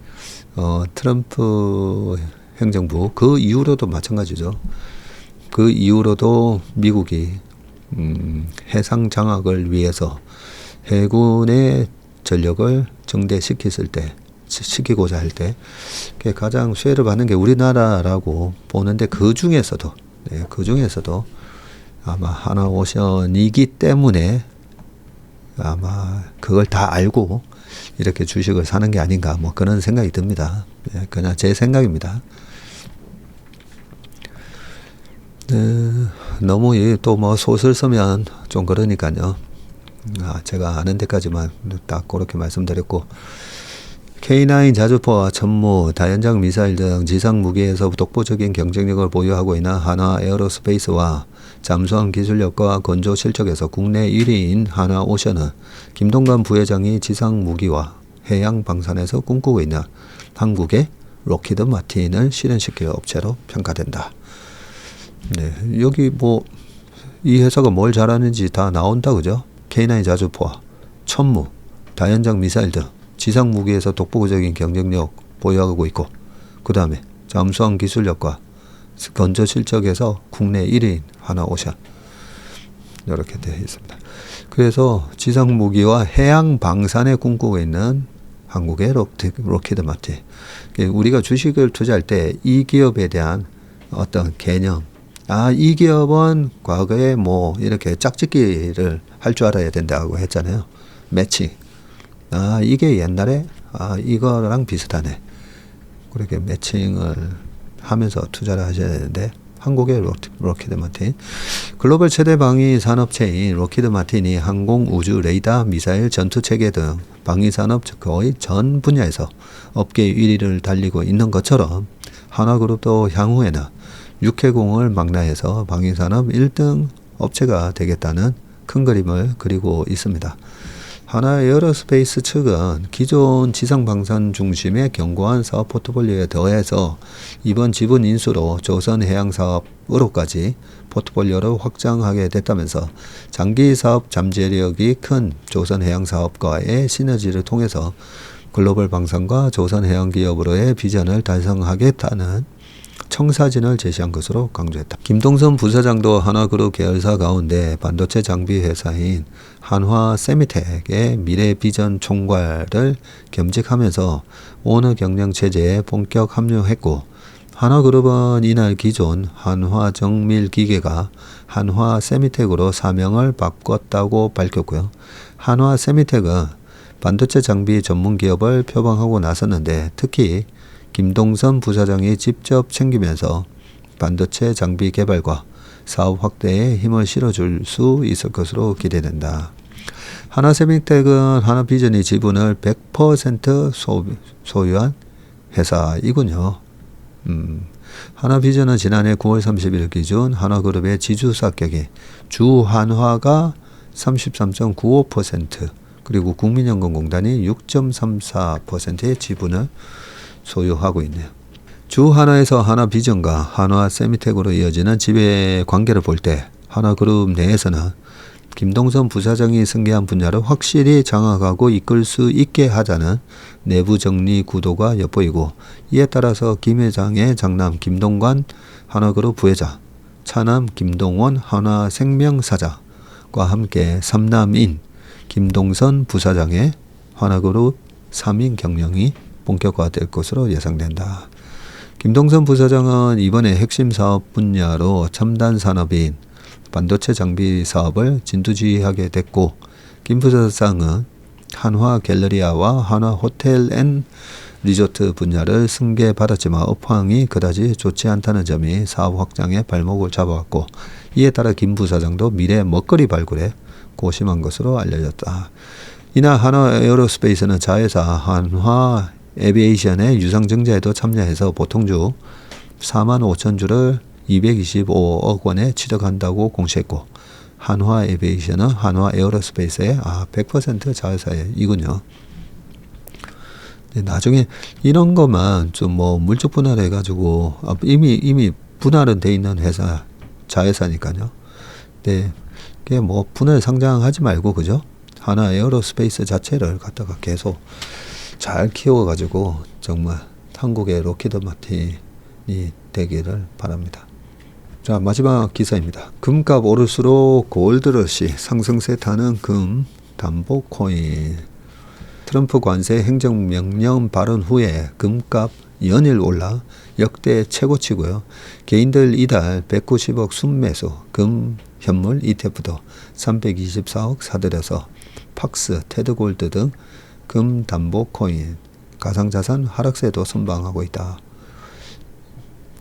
트럼프 행정부, 그 이후로도 마찬가지죠. 그 이후로도 미국이 해상 장악을 위해서 해군의 전력을 증대시켰을 때 시키고자 할 때 가장 수혜를 받는 게 우리나라라고 보는데 그 중에서도 아마 하나오션이기 때문에 아마 그걸 다 알고 이렇게 주식을 사는 게 아닌가 뭐 그런 생각이 듭니다. 그냥 제 생각입니다. 너무 또 뭐 소설 쓰면 좀 그러니까요. 제가 아는 데까지만 딱 그렇게 말씀드렸고, K9 자주포와 천무, 다연장 미사일 등 지상 무기에서 독보적인 경쟁력을 보유하고 있는 한화 에어로스페이스와 잠수함 기술력과 건조 실적에서 국내 1위인 하나오션은 김동관 부회장이 지상 무기와 해양 방산에서 꿈꾸고 있는 한국의 록히드 마틴을 실현시킬 업체로 평가된다. 네, 여기 뭐 이 회사가 뭘 잘하는지 다 나온다, 그죠? K9 자주포와 천무, 다연장 미사일 등 지상 무기에서 독보적인 경쟁력 보유하고 있고, 그 다음에 잠수함 기술력과 건조 실적에서 국내 1위인 하나오션, 이렇게 되어 있습니다. 그래서 지상 무기와 해양 방산에 꿈꾸고 있는 한국의 록히드 마틴. 우리가 주식을 투자할 때 이 기업에 대한 어떤 개념, 이 기업은 과거에 뭐 이렇게 짝짓기를 할 줄 알아야 된다고 했잖아요. 매칭. 이게 옛날에 이거랑 비슷하네. 그렇게 매칭을 하면서 투자를 하셔야 되는데, 한국의 록히드 마틴. 글로벌 최대 방위 산업체인 록히드 마틴이 항공, 우주, 레이더, 미사일, 전투체계 등 방위 산업 거의 전 분야에서 업계 1위를 달리고 있는 것처럼 하나그룹도 향후에는 육해공을 망라해서 방위 산업 1등 업체가 되겠다는 큰 그림을 그리고 있습니다. 하나 에어로스페이스 측은 기존 지상방산 중심의 견고한 사업 포트폴리오에 더해서 이번 지분 인수로 조선해양사업으로까지 포트폴리오를 확장하게 됐다면서 장기 사업 잠재력이 큰 조선해양사업과의 시너지를 통해서 글로벌 방산과 조선해양기업으로의 비전을 달성하겠다는 청사진을 제시한 것으로 강조했다. 김동선 부사장도 하나그룹 계열사 가운데 반도체 장비 회사인 한화세미텍의 미래 비전 총괄을 겸직하면서 오너 경영 체제에 본격 합류했고, 하나그룹은 이날 기존 한화정밀기계가 한화세미텍으로 사명을 바꿨다고 밝혔고요. 한화세미텍은 반도체 장비 전문 기업을 표방하고 나섰는데, 특히 김동선 부사장이 직접 챙기면서 반도체 장비 개발과 사업 확대에 힘을 실어줄 수 있을 것으로 기대된다. 하나세미텍은 하나비전이 지분을 100% 소유한 회사이군요. 하나비전은 지난해 9월 30일 기준 하나그룹의 지주사격이 주한화가 33.95%, 그리고 국민연금공단이 6.34%의 지분을 소유하고 있네요. 주 하나에서 하나비전과 한화세미텍으로 이어지는 지배 관계를 볼 때 하나그룹 내에서는 김동선 부사장이 승계한 분야를 확실히 장악하고 이끌 수 있게 하자는 내부 정리 구도가 엿보이고, 이에 따라서 김 회장의 장남 김동관 하나그룹 부회장, 차남 김동원 하나생명사장과 함께 삼남인 김동선 부사장의 하나그룹 3인 경영이 본격화될 것으로 예상된다. 김동선 부사장은 이번에 핵심 사업 분야로 첨단 산업인 반도체 장비 사업을 진두지휘하게 됐고, 김 부사장은 한화 갤러리아와 한화 호텔 앤 리조트 분야를 승계받았지만 업황이 그다지 좋지 않다는 점이 사업 확장에 발목을 잡아왔고, 이에 따라 김 부사장도 미래 먹거리 발굴에 고심한 것으로 알려졌다. 이날 한화 에어로스페이스는 자회사 한화 에비에이션의 유상증자에도 참여해서 보통주 4만 5천 주를 225억 원에 취득한다고 공시했고, 한화 에비에이션은 한화 에어로스페이스의 100% 자회사이군요. 나중에 이런 것만 좀 뭐 물적 분할해 가지고 이미 분할은 돼 있는 회사 자회사니까요. 네, 그게 뭐 분할 상장하지 말고, 그죠? 한화 에어로스페이스 자체를 갖다가 계속 잘 키워가지고 정말 한국의 록히드 마틴이 되기를 바랍니다. 자, 마지막 기사입니다. 금값 오를수록 골드러시 상승세 타는 금 담보 코인. 트럼프 관세 행정명령 발언 후에 금값 연일 올라 역대 최고치고요. 개인들 이달 190억 순매수, 금 현물 ETF도 324억 사들여서 팍스, 테드골드 등 금 담보 코인, 가상자산 하락세도 선방하고 있다.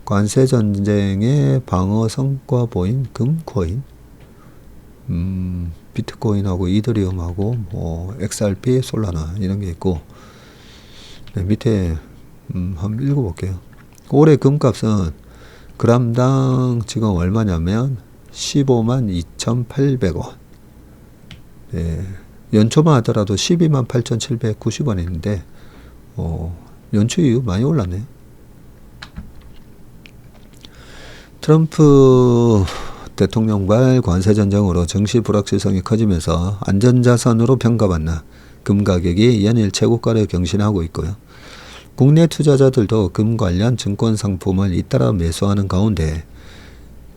관세 전쟁의 방어 성과 보인 금코인, 비트코인하고 이더리움하고 뭐 XRP, 솔라나 이런 게 있고, 네, 밑에 한번 읽어볼게요. 올해 금값은 그람당 지금 얼마냐면 15만 2,800원. 네, 연초만 하더라도 12만 8,790원인데 연초 이후 많이 올랐네요. 트럼프 대통령발 관세 전쟁으로 증시 불확실성이 커지면서 안전자산으로 평가받는 금 가격이 연일 최고가를 경신하고 있고요. 국내 투자자들도 금 관련 증권 상품을 잇따라 매수하는 가운데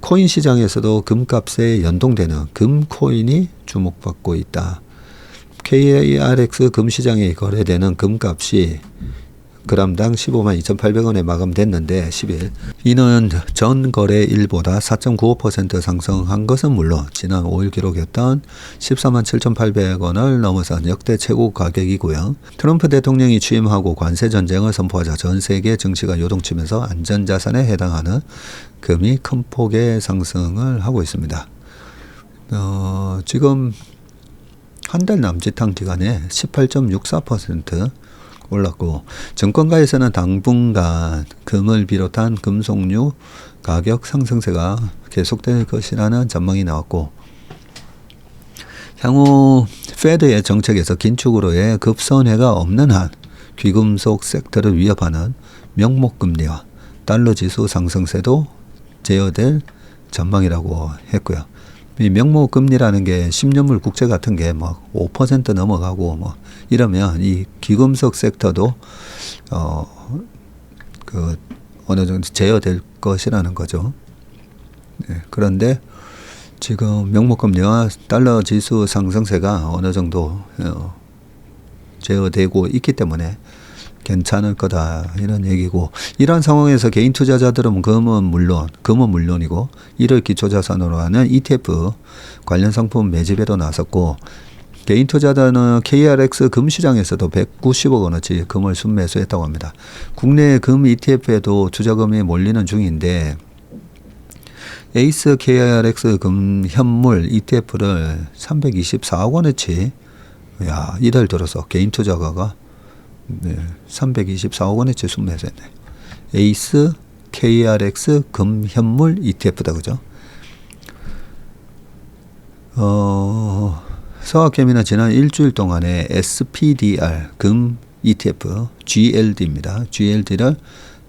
코인 시장에서도 금값에 연동되는 금코인이 주목받고 있다. KARX 금시장에 거래되는 금값이 그람당 15만 2,800원에 마감됐는데 10일 이는 전 거래일보다 4.95% 상승한 것은 물론 지난 5일 기록했던 14만 7,800원을 넘어선 역대 최고 가격이고요. 트럼프 대통령이 취임하고 관세 전쟁을 선포하자 전 세계 증시가 요동치면서 안전자산에 해당하는 금이 큰 폭의 상승을 하고 있습니다. 지금 한 달 남짓한 기간에 18.64% 올랐고, 증권가에서는 당분간 금을 비롯한 금속류 가격 상승세가 계속될 것이라는 전망이 나왔고, 향후 페드의 정책에서 긴축으로의 급선회가 없는 한 귀금속 섹터를 위협하는 명목금리와 달러지수 상승세도 제어될 전망이라고 했고요. 이 명목금리라는 게 10년물 국채 같은 게 뭐 5% 넘어가고 뭐 이러면 이 귀금속 섹터도 어느 정도 제어될 것이라는 거죠. 네, 그런데 지금 명목금리와 달러 지수 상승세가 어느 정도 제어되고 있기 때문에 괜찮을 거다 이런 얘기고, 이러한 상황에서 개인 투자자들은 금은 물론이고 이를 기초자산으로 하는 ETF 관련 상품 매집에도 나섰고, 개인 투자자는 KRX 금시장에서도 190억 원어치 금을 순매수했다고 합니다. 국내 금 ETF에도 투자금이 몰리는 중인데 에이스 KRX 금 현물 ETF를 324억 원어치 이달 들어서 개인 투자가가 324억 원어치 순매수했네. 에이스 KRX 금 현물 ETF다, 그죠? 서학개미는 지난 일주일 동안에 SPDR 금 ETF GLD입니다. GLD를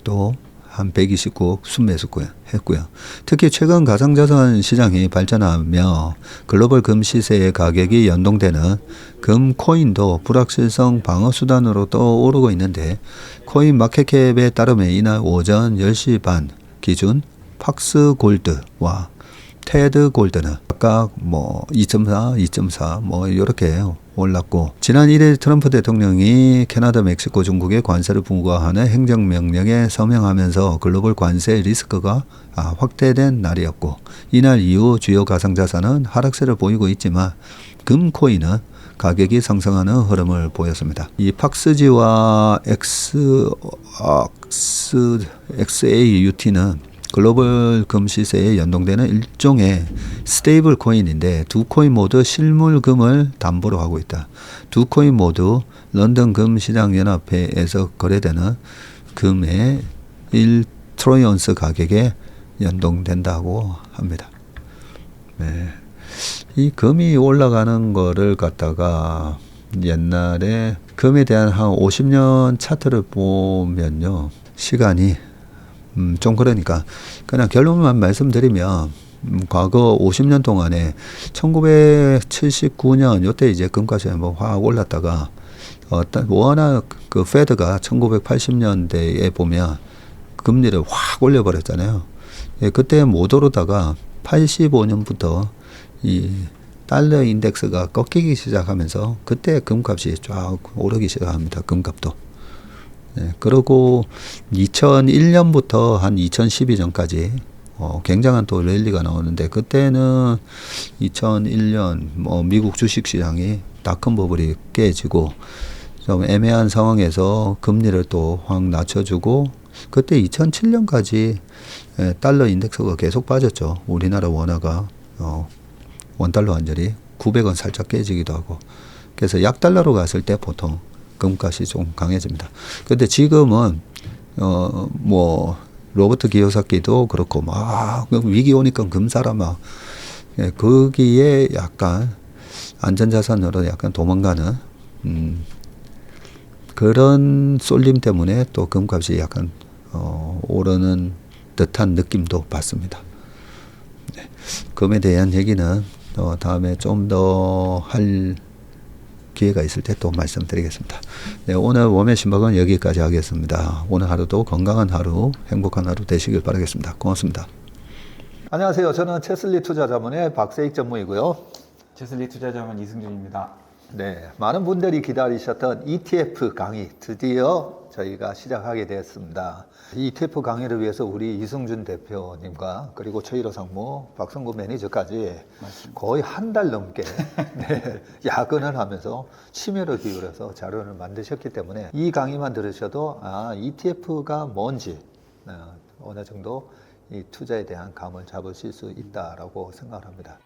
또 한 129억 순매수했고요. 특히 최근 가상자산 시장이 발전하며 글로벌 금 시세의 가격이 연동되는 금 코인도 불확실성 방어 수단으로 떠오르고 있는데, 코인 마켓캡에 따르면 이날 오전 10시 반 기준 팍스 골드와 테드 골드는 각각 뭐 2.4, 2.4 뭐 이렇게 올랐고, 지난 1일 트럼프 대통령이 캐나다, 멕시코, 중국에 관세를 부과하는 행정명령에 서명하면서 글로벌 관세 리스크가 확대된 날이었고, 이날 이후 주요 가상자산은 하락세를 보이고 있지만 금코인은 가격이 상승하는 흐름을 보였습니다. 이 팍스지와 XAUT는 글로벌 금 시세에 연동되는 일종의 스테이블 코인인데, 두 코인 모두 실물금을 담보로 하고 있다. 두 코인 모두 런던 금 시장 연합회에서 거래되는 금의 1트로이언스 가격에 연동된다고 합니다. 네. 이 금이 올라가는 거를 갖다가 옛날에 금에 대한 한 50년 차트를 보면요, 시간이 좀 그러니까 그냥 결론만 말씀드리면 과거 50년 동안에 1979년 요때 이제 금값이 뭐 확 올랐다가 워낙 그 페드가 1980년대에 보면 금리를 확 올려버렸잖아요. 예, 그때 못 오르다가 85년부터 이 달러 인덱스가 꺾이기 시작하면서 그때 금값이 쫙 오르기 시작합니다. 금값도. 네, 그리고 2001년부터 한 2012년까지 굉장한 또 랠리가 나오는데 그때는 2001년 미국 주식시장이 닷컴 버블이 깨지고 좀 애매한 상황에서 금리를 또 확 낮춰주고 그때 2007년까지 달러 인덱스가 계속 빠졌죠. 우리나라 원화가 원달러 환율이 900원 살짝 깨지기도 하고 그래서 약달러로 갔을 때 보통 금값이 좀 강해집니다. 근데 지금은 로버트 기요사키도 그렇고 막 위기 오니까 금 사라 막 거기에 약간 안전자산으로 약간 도망가는 그런 쏠림 때문에 또 금값이 약간 오르는 듯한 느낌도 받습니다. 네. 금에 대한 얘기는 다음에 좀 더 할 기회가 있을 때 또 말씀드리겠습니다. 네, 오늘 웜의 신박은 여기까지 하겠습니다. 오늘 하루도 건강한 하루, 행복한 하루 되시길 바라겠습니다. 고맙습니다. 안녕하세요. 저는 체슬리 투자자문의 박세익 전무이고요. 체슬리 투자자문 이승준입니다. 네, 많은 분들이 기다리셨던 ETF 강의 드디어 저희가 시작하게 되었습니다. ETF 강의를 위해서 우리 이승준 대표님과 그리고 최일호 상무, 박성구 매니저까지 맞습니다. 거의 한 달 넘게 네, 야근을 하면서 심혈을 기울여서 자료를 만드셨기 때문에 이 강의만 들으셔도 ETF가 뭔지 어느 정도 이 투자에 대한 감을 잡으실 수 있다라고 생각을 합니다.